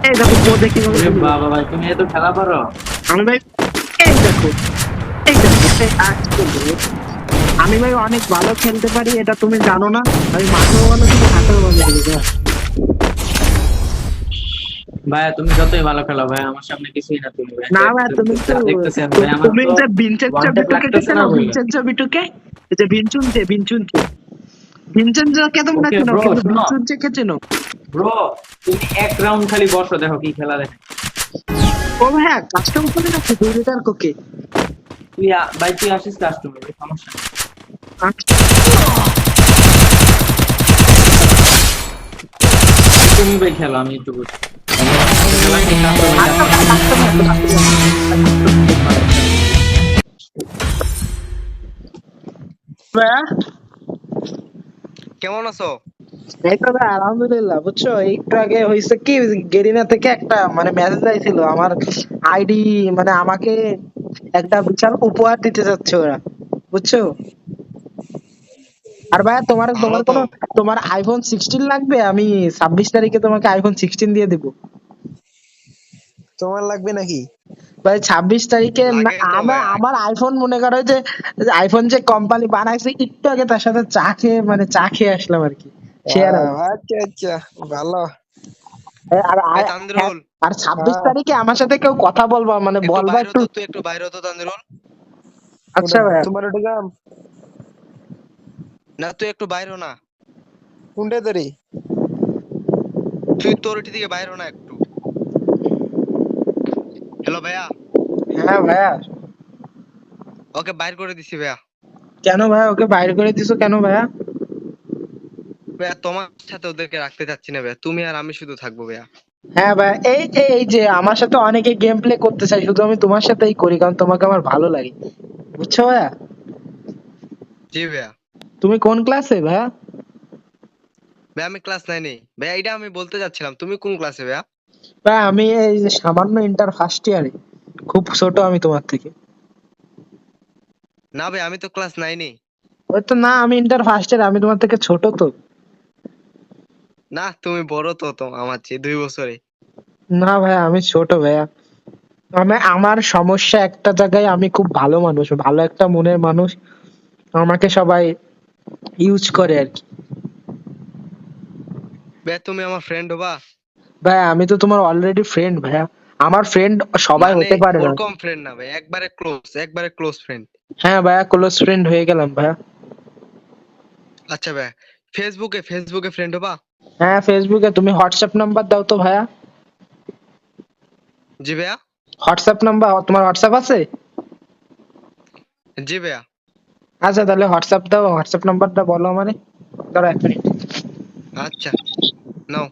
এই দেখো পদে কিভাবে ওরে গুলি করছে। বাবা ভাই, তুমি এত খেলা পারো? আমি ভাই এই দেখো এই দেখো এই আজকে আমি ভাই অনেক ভালো খেলতে পারি, এটা তুমি জানো না? আমি মাঠেও ভালো খেলি, হাতেও ভালো খেলি ভাই। ভাই তুমি যতই ভালো খেলো ভাই, আমার সামনে কিছুই না তুমি ভাই। না ভাই তুমি তো যা দেখতেছেন ভাই, আমার তুমি তো যে ভিনচেন্জো ওয়ান ট্যাপ বিটুকে লাগতেছে না চেনো? বললে। ভিনচেন্জো বিটুকে, এই যে ভিনচেন্জো কে তোমরা ওকে চেনো, ব্রো, কিন্তু শোনো ভিনচেন্জো কে চেনো? ব্রো, তুমি এক রাউন্ড খালি বসো, দেখো কি খেলা দেখে। ও ভাইয়া কাস্টম করে রাখছি 2 লিটার কোকে। তুই ভাই তুই আসিস কাস্টমার ভাই, সমস্যা নেই। তুমি ভাই খেলো, আমি একটু বুঝি। খেলা কি তারপর ভাই আচ্ছা জানো। ভাই কাস্টমার তো কাস্টমার খুব ভালো ভাইয়া। কেমন আছো? এই তো ভাই আলহামদুলিল্লাহ, বুঝছো একটু আগে হয়েছে কি, গেরিনা থেকে একটা মানে মেসেজ আইছিল আমার আইডি, মানে আমাকে একটা বিশাল উপহার দিতে যাচ্ছে ওরা, বুঝছো? আর ভাইয়া তোমার ভালো তোমার তো। কোনো তোমার iPhone 16 লাগবে? আমি 26 তারিখে তোমাকে iPhone 16 দিয়ে দিব। তোমার লাগবে নাকি? ভাই 26 তারিখে লাগে তো আমার ভাইয়া। আমার আইফোন মনে করো যে আইফোন যে কোম্পানি বানাইছে, একটু আগে তার সাথে চা খেয়ে আসলাম আর কি, শেয়ার আউট। আচ্ছা আচ্ছা, ভালো। আর এই আর হ্যাঁ, তানজিরুল, আর ছাব্বিশ হ্যাঁ, তারিখে আমার সাথে কেউ কথা বলবা, মানে একটু বলবা বাইরে একটু। তো, তুই একটু বাইরে তো তানজিরুল। আচ্ছা ভাইয়া। তোমার ওটা যাম না তুই একটু বাইরে না, কোনটা তরি? তুই তোর ওটি থেকে বাইরে না একটু। হ্যালো ভাইয়া, হ্যাঁ ভাইয়া। ওকে বাইর করে দিছি ভাইয়া। কেন ভাইয়া ওকে বাইরে করে দিছো কেন ভাইয়া? ভাইয়া তোমার সাথে ওদেরকে রাখতে চাচ্ছি না ভাইয়া, তুমি আর আমি শুধু থাকবো ভাইয়া। হ্যাঁ ভাইয়া, এই যে আমার সাথে অনেকে গেম প্লে করতে চাই, শুধু আমি তোমার সাথেই করি কারণ তোমাকে আমার ভালো লাগে, বুঝছো ভাইয়া? জি ভাইয়া। তুমি কোন ক্লাসে ভাইয়া? ভাইয়া আমি ক্লাস 9-এ ভাইয়া, এটা আমি বলতে যাচ্ছিলাম, তুমি কোন ক্লাসে ভাইয়া? ভাইয়া আমি এই যে সামান্য ইন্টার ফার্স্ট ইয়ারে, খুব ছোট আমি তোমার থেকে। না ভাই, আমি তো ক্লাস 9-এ। ওই তো না, আমি ইন্টার ফার্স্ট ইয়ার, আমি তোমার থেকে ছোট তো। না তুমি বড় তো, তো আমার চেয়ে 2 বছরে। না ভাইয়া আমি ছোট ভাইয়া। আমার সমস্যা একটা জায়গায়, আমি খুব ভালো মানুষ, ভালো একটা মনের মানুষ, আমাকে সবাই ইউজ করে আর কি। ভাইয়া তুমি আমার ফ্রেন্ড হবা? ভাইয়া আমি তো তোমার অলরেডি ফ্রেন্ড ভাইয়া, আমার ফ্রেন্ড সবাই মানে হতে পারে না। ওরকম ফ্রেন্ড না ভাই, একবারে ক্লোজ, একবারে ক্লোজ ফ্রেন্ড। হ্যাঁ ভাইয়া ক্লোজ ফ্রেন্ড হয়ে গেলাম ভাইয়া। আচ্ছা ভাইয়া, ফেসবুকে ফেসবুকে ফ্রেন্ড হবা? হ্যাঁ ফেসবুকে, তুমি হোয়াটসঅ্যাপ নাম্বার দাও তো ভাইয়া। জি ভাইয়া। হোয়াটসঅ্যাপ নাম্বার, তোমার হোয়াটসঅ্যাপ আছে? জি ভাইয়া। আচ্ছা তাহলে হোয়াটসঅ্যাপ দাও, হোয়াটসঅ্যাপ নাম্বারটা বলো আমারে। দাঁড়া 1 মিনিট। আচ্ছা, নাও।